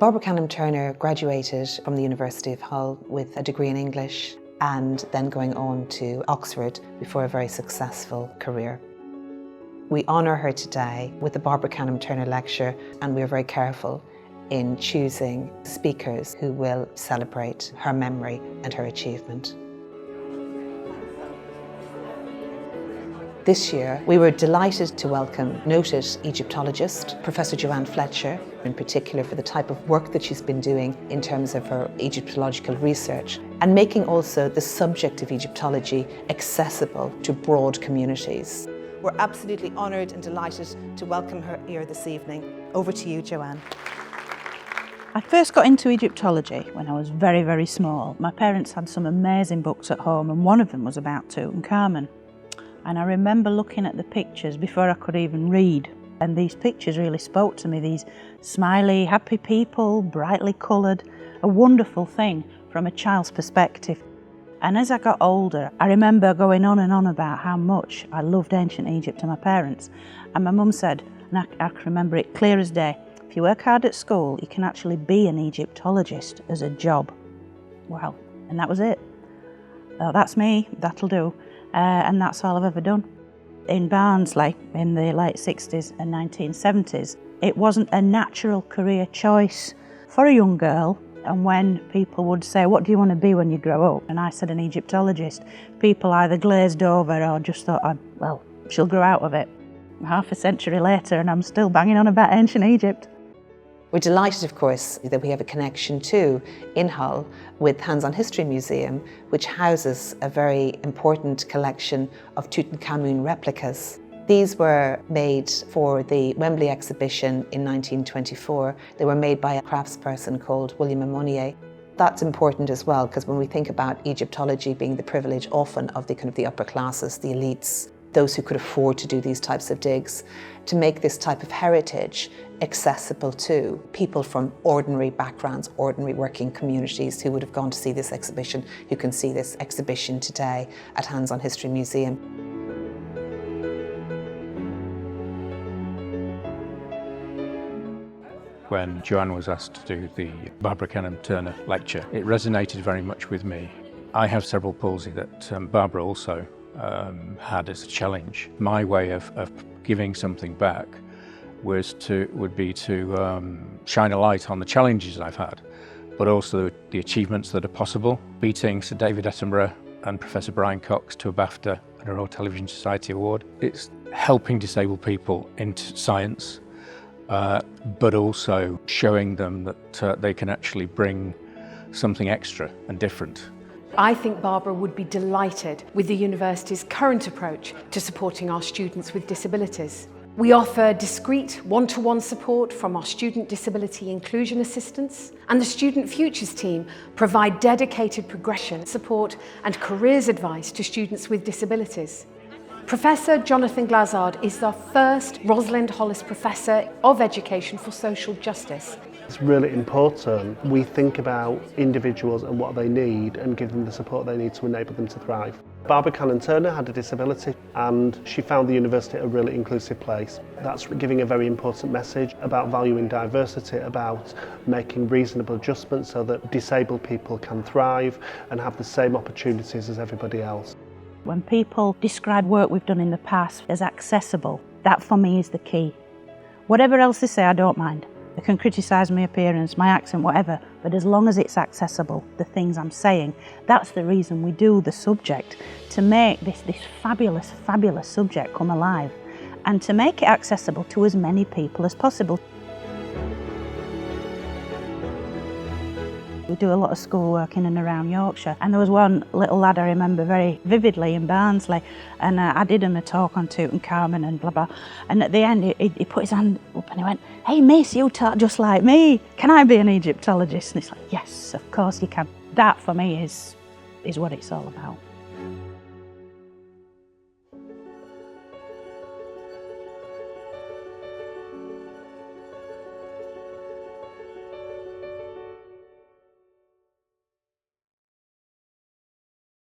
Barbara Canham Turner graduated from the University of Hull with a degree in English and then going on to Oxford before a very successful career. We honour her today with the Barbara Canham Turner Lecture, and we are very careful in choosing speakers who will celebrate her memory and her achievement. This year, we were delighted to welcome noted Egyptologist, Professor Joann Fletcher, in particular for the type of work that she's been doing in terms of her Egyptological research, and making also the subject of Egyptology accessible to broad communities. We're absolutely honoured and delighted to welcome her here this evening. Over to you, Joann. I first got into Egyptology when I was very, very small. My parents had some amazing books at home, and one of them was about Tutankhamun. And I remember looking at the pictures before I could even read. And these pictures really spoke to me, these smiley, happy people, brightly coloured, a wonderful thing from a child's perspective. And as I got older, I remember going on and on about how much I loved ancient Egypt to my parents. And my mum said, and I can remember it clear as day, if you work hard at school, you can actually be an Egyptologist as a job. Wow, and that was it. Oh, that's me, that'll do. And that's all I've ever done. In Barnsley, in the late 60s and 1970s, it wasn't a natural career choice for a young girl. And when people would say, what do you want to be when you grow up? And I said an Egyptologist, people either glazed over or just thought, well, she'll grow out of it. Half a century later and I'm still banging on about ancient Egypt. We're delighted, of course, that we have a connection too in Hull with Hands-on History Museum, which houses a very important collection of Tutankhamun replicas. These were made for the Wembley exhibition in 1924. They were made by a craftsperson called William Ammonier. That's important as well, because when we think about Egyptology being the privilege often of the upper classes, the elites, those who could afford to do these types of digs, to make this type of heritage accessible to people from ordinary backgrounds, ordinary working communities who would have gone to see this exhibition, who can see this exhibition today at Hands-on History Museum. When Joann was asked to do the Barbara Canham Turner Lecture, it resonated very much with me. I have cerebral palsy that Barbara also had as a challenge. My way of giving something back would be to shine a light on the challenges I've had, but also the achievements that are possible. Beating Sir David Attenborough and Professor Brian Cox to a BAFTA and a Royal Television Society Award. It's helping disabled people into science, but also showing them that they can actually bring something extra and different. I think Barbara would be delighted with the university's current approach to supporting our students with disabilities. We offer discreet one-to-one support from our Student Disability Inclusion Assistants, and the Student Futures team provide dedicated progression support and careers advice to students with disabilities. Professor Jonathan Glazard is the first Rosalind Hollis Professor of Education for Social Justice. It's really important we think about individuals and what they need and give them the support they need to enable them to thrive. Barbara Canham Turner had a disability and she found the university a really inclusive place. That's giving a very important message about valuing diversity, about making reasonable adjustments so that disabled people can thrive and have the same opportunities as everybody else. When people describe work we've done in the past as accessible, that for me is the key. Whatever else they say, I don't mind. They can criticise my appearance, my accent, whatever, but as long as it's accessible, the things I'm saying, that's the reason we do the subject, to make this fabulous, fabulous subject come alive and to make it accessible to as many people as possible. We do a lot of schoolwork in and around Yorkshire, and there was one little lad I remember very vividly in Barnsley, and I did him a talk on Tutankhamun and blah blah, and at the end he put his hand up and he went, "Hey miss, you talk just like me, can I be an Egyptologist?" And it's like, yes, of course you can. That for me is what it's all about.